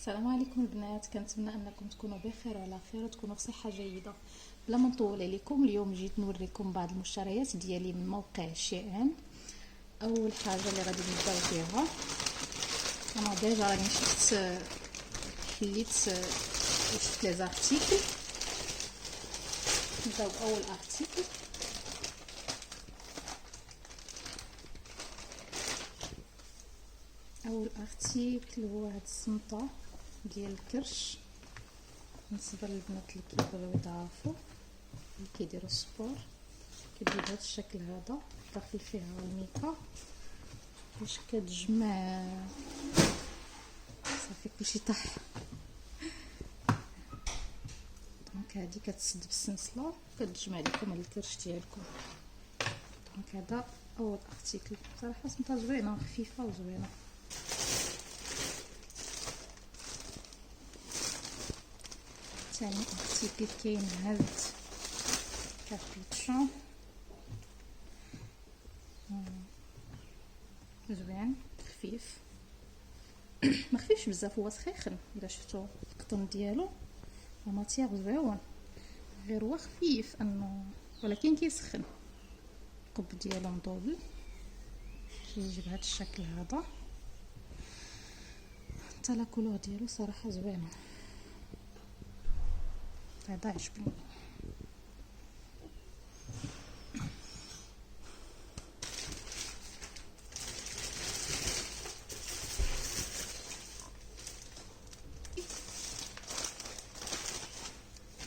السلام عليكم البنات، كنتمنى انكم تكونوا بخير وعلى خير وتكونوا في صحه جيده. بلا ما نطول عليكم، اليوم جيت نوريكم بعض المشتريات ديالي من موقع شي ان. اول حاجه اللي غادي نبداو فيها، انا ديجا راني حليت شفت لي زارتيكل. نبداو باول ارتيكل. اول ارتيكل هو هاد الصمطه ديال الكرش بالنسبه للبنات اللي كيبغيو يضعفوا، اللي كيديروا السبور. كتجي بهذا الشكل هذا، داخل فيها الميكا باش كتجمع صافي كلشي طاح. دونك هادي كتسد بالسنسله كتجمع لكم الكرش ديالكم. دونك هذا اول ارتيكل، صراحه سميتها زوينه خفيفه وزوينه. ثاني ارتيكل كاين هاد كابيتشون زوين خفيف، ما خفيفش بزاف، هو سخيخن الا شفتو القطن ديالو الماتيغ زويون، غير هو خفيف انه ولكن كيسخن. القب ديالو مطوبل كيجي بهذا الشكل هذا، حتى لا كولور ديالو صراحه زوينه، هذا عجبني.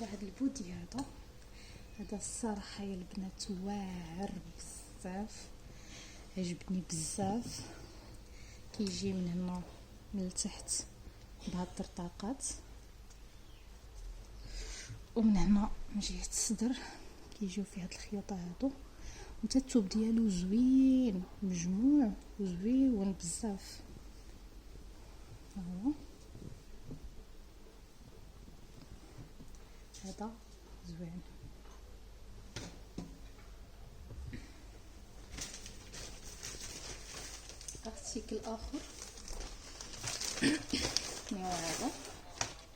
واحد البودي هذا الصراحه يا البنات واعر بزاف، عجبني بزاف. كيجي من هنا من التحت بهاد الطرطاقات، ومن هنا من جهه الصدر كيجيو فيه هاد الخيوط هادو، وتا الثوب ديالو زوين مجموع وزوين بزاف. هو هذا زوين. ارتيكل اخر هو هذا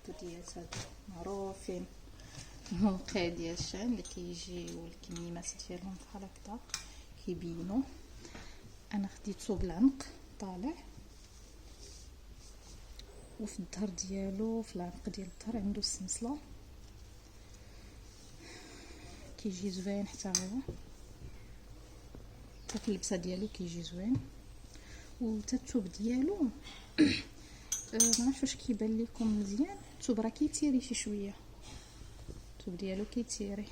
بوديات هادو معروفين، موقع ديال شان اللي كيجيو الكميمات ديالهم بحال هكذا كيبينوا. انا خديتو بالعنق طالع، وفي الظهر ديالو في العنق ديال الظهر عنده السنسله، كيجي زوين حتى هو، حتى في اللبسه ديالو كيجي زوين. وتا الثوب ديالو ما عرفتش واش كيبان لكم مزيان، الثوب راه كيتيري شي شويه، الثوب ديالو كيتيري.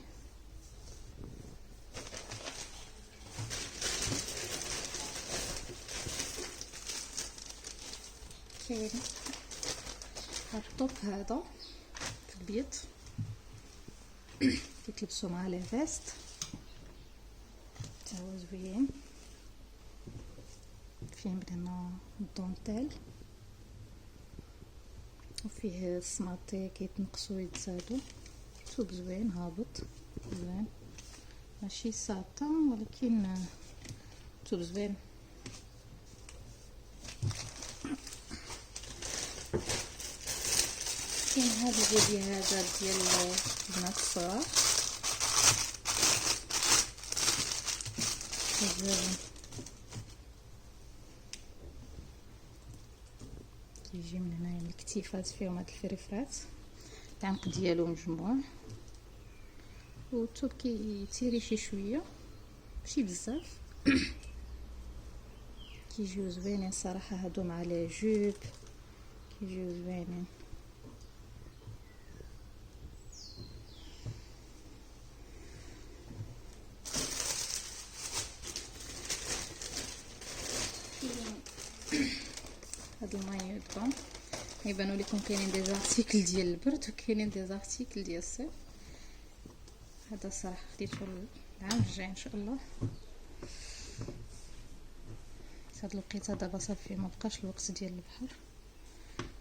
كاين هاد الطوب هذا في البيض كيتلبسوا مع لي فيست، حتى هو زوين، فيه من هنا الدونتيل وفيه السماطي كيتنقصوا ويتزادوا. ثوب زوين هابط زوين، ماشي ساطان ولكن ثوب زوين. كاين هذا البودي هذا ديال البنات الصغار زوين، كيجي من هنايا من الكتيفات فيهم هاد الفريفرات، العنق ديالو مجموع، والثوب كيتيري شي شويه ماشي بزاف. كيجيو زوينين صراحه هادو مع لي جوب، كيجيو زوينين. هاد المايو دبا يبانوا لكم كاينين دي زارتيكل ديال البرد وكاينين دي زارتيكل ديال الصيف. هذا صراحه خديته العام الجاي ان شاء الله. هاد الوقيته دابا صافي ما بقاش الوقت ديال البحر،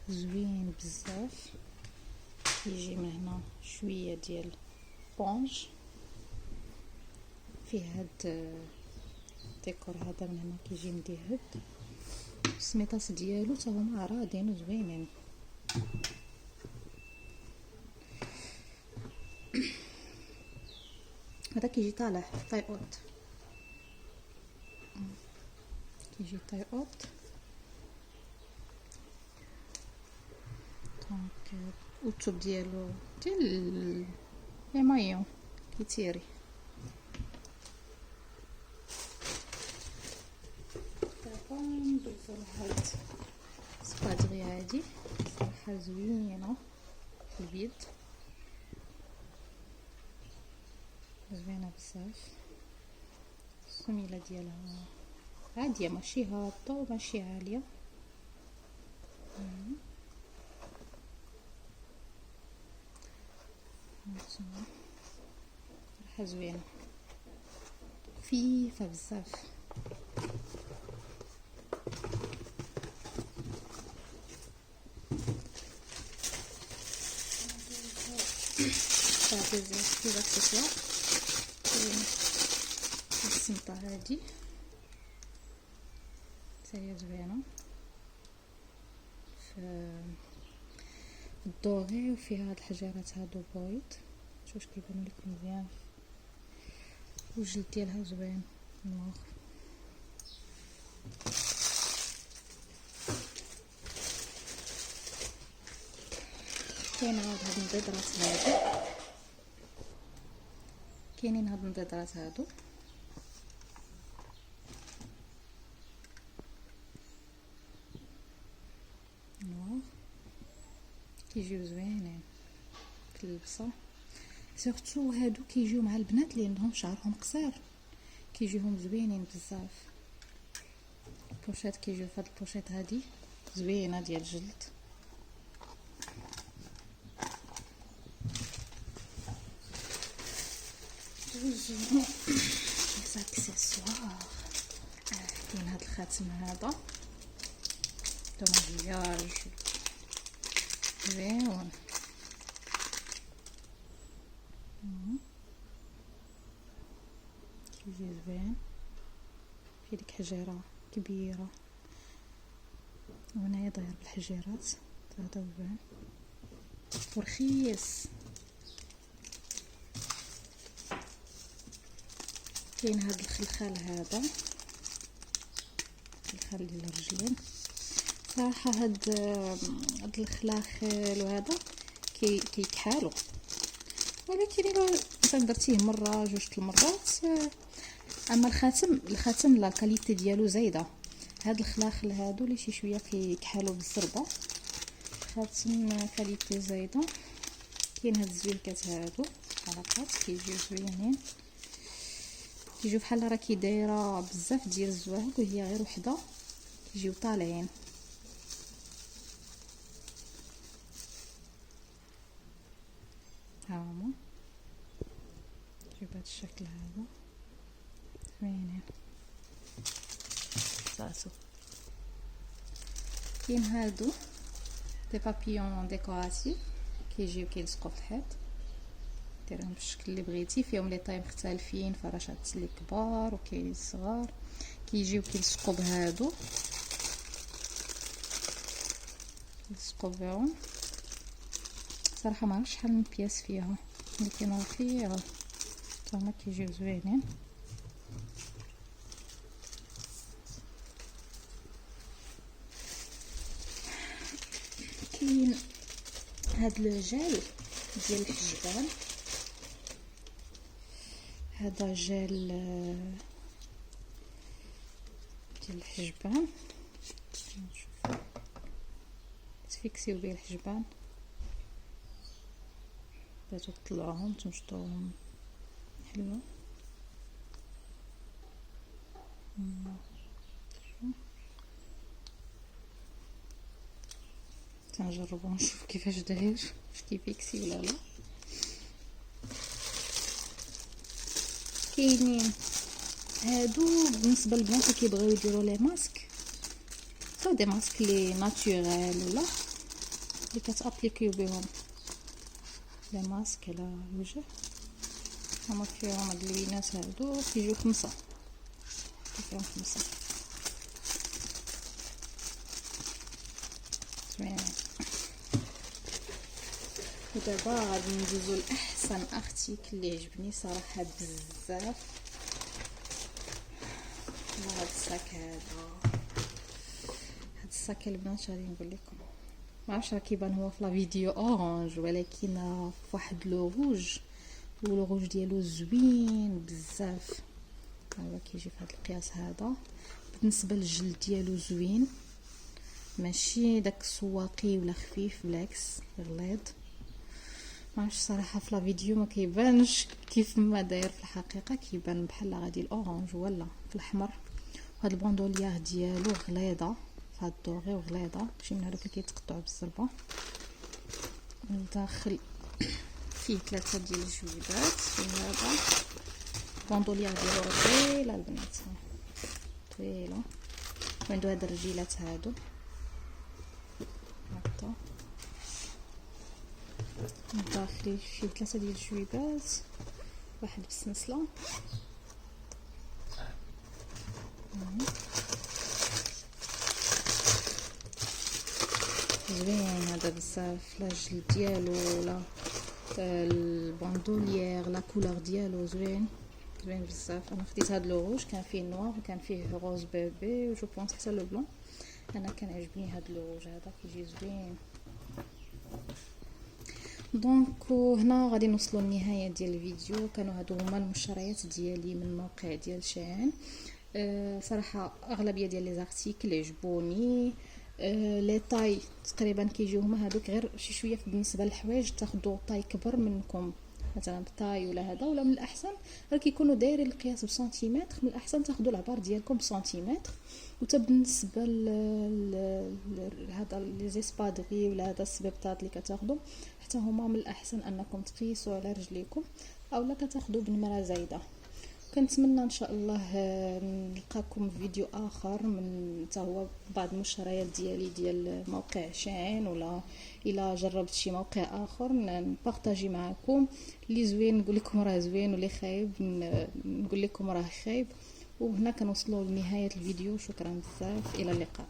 زوين بزاف. يجي من هنا شويه ديال بونج، فيه هاد الديكور هذا من هنا كيجي مدهب، السميطات ديالو حتى هما رادين وزوينين. هذا كيجي طالع طاي اوت، كيجي طاي اوت. دونك التوب ديالو ديال لي مايون كيتيري. دابا ندوزو لهاد سبادغي هادي صراحه زوينه في البيض، زوينه بزاف. السميله ديالها عاديه، ماشي هابطه وماشي عاليه. صراحه زوينه خفيفه بزاف. صافي زيت كيف اكسسوار السمطه هادي تاهي زوينه في الدوغي، وفيها هاد الحجيرات هادو بويض. شوف كيبان لكم مزيان، والجلد ديالها زوين نوار. كاين عاد هاد النضيدرات هادو، كاينين هاد النضيدرات هادو نوار، كيجيو زوينين في اللبسه. سورتو هادو كيجيو مع البنات اللي عندهم شعرهم قصير، كيجيهم زوينين بزاف. البوشيط كيجيو فهاد البوشيط هادي زوينه ديال الجلد. دوزو لي اكسسوار. كاين هاد الخاتم هذا دو مكياج زوين، كيجي زوين في ديك حجيره كبيره، وهنايا داير بالحجيرات هذا زوين ورخيص. كاين هاد الخلخال هذا، الخلخال ديال الرجلين. صراحه هاد الخلاخل وهذا كيكحالو، ولكن الا درتيه مره جوج المرات. اما الخاتم لا كاليتي ديالو زايده. هاد الخلاخل هادو اللي شي شويه كيكحالو بالزربه، خاتم كاليتي زايده. كاين هاد الزويكات هادو حلقات كيجيو زوينين، كيجيو بحال راه كي دايره بزاف ديال الزواهق وهي غير وحده، كيجيو طالعين. ها هما كيجيو بهذا الشكل هذا زوينين. صافي كاين هادو دي بابيون ديكوراتيف، كيجيو كيلصقوا في الحيط، ديرهم بالشكل اللي بغيتي. فيهم لي طاي مختلفين، فراشات اللي كبار وكاين الصغار، كيجيو كيلصقوا بهادو، كيلصقوا بهم. صراحه ما عرفتش شحال من بياس فيها، ولكن رفيعه هما كيجيو زوينين. كاين هاد لو جيل ديال الحجبان، هذا جيل ديال الحجبان، نشوفو تفيكسيو بيه الحجبان بغيتو تطلعوهم تمشطوهم حلوه. تنجربو نشوف كيفاش داير، واش كيفيكسي ولا لا. كاينين هادو بالنسبه للبنات اللي كيبغيو يديروا لي ماسك، سواء دي ماسك لي ناتوريل ولا اللي كتابليكيو بهم لي ماسك على الوجه. هما فيهم هاد اللوينات هادو، كيجيو 5، فيهم 5 زوينين. ودابا غادي ندوزو لاحسن ارتيكل اللي عجبني صراحه بزاف. هاد الصاك هاد الصاك البنات غادي نقول لكم، ما عرفتش راه كيبان هو في لا فيديو اورانج، ولكن فواحد لو روج، ولو روج ديالو زوين بزاف. هو كيجي في هاد القياس هذا. بالنسبه للجلد ديالو زوين، ماشي داك سواقي ولا خفيف، بالعكس غليظ. ما عرفتش صراحه في لا فيديو ما كيبانش كيف ما داير في الحقيقه، كيبان بحال غادي الاورانج ولا في الاحمر. هاد البوندوليير ديالو غليظه في هاد الدوغي وغليظه، ماشي من هذوك اللي كيتقطعوا بالزربه. من الداخل فيه 3 ديال الجويبات. في هذا البوندوليير ديالو طويله البنات، طويله، وعندو هاد الرجيلات هادو هكا. من الداخل فيه 3 ديال الجويبات، واحد بالسنسله. زوين هذا بزاف، لا الجلد ديالو لا البوندوليير لا كولور ديالو زوين بزاف. انا خديت هذا لو روج، كان فيه نوار وكان فيه روز بيبي و جو بونس حتى لو بلون. انا كان عجبني هذا لو روج هذا، كيجي زوين. دونك هنا غادي نوصلوا للنهايه ديال الفيديو. كانوا هادو هما المشتريات ديالي من موقع ديال شين. صراحه اغلبيه ديال لي زارتيكل عجبوني. لي طاي تقريبا كيجيو هما هادوك، غير شي شويه بالنسبه للحوايج تاخذوا طاي كبر منكم، مثلا بطاي ولا هذا، ولا من الاحسن راه كيكونوا دايرين القياس بسنتيمتر، من الاحسن تاخذوا العبار ديالكم بسنتيمتر. وتا بالنسبه هذا لي زيسبادغي ولا هذا السبيبطات اللي كتاخذوا، حتى هما من الاحسن انكم تقيسوا على رجليكم، اولا كتاخذوا بنمره زايده. كنتمنى ان شاء الله نلقاكم في فيديو اخر من حتى هو بعض المشتريات ديالي ديال موقع شين، ولا الا جربت شي موقع اخر نبارطاجي معكم. اللي زوين نقول لكم راه زوين، واللي خايب نقول لكم راه خايب. وهنا كنوصلوا لنهايه الفيديو. شكرا بزاف، الى اللقاء.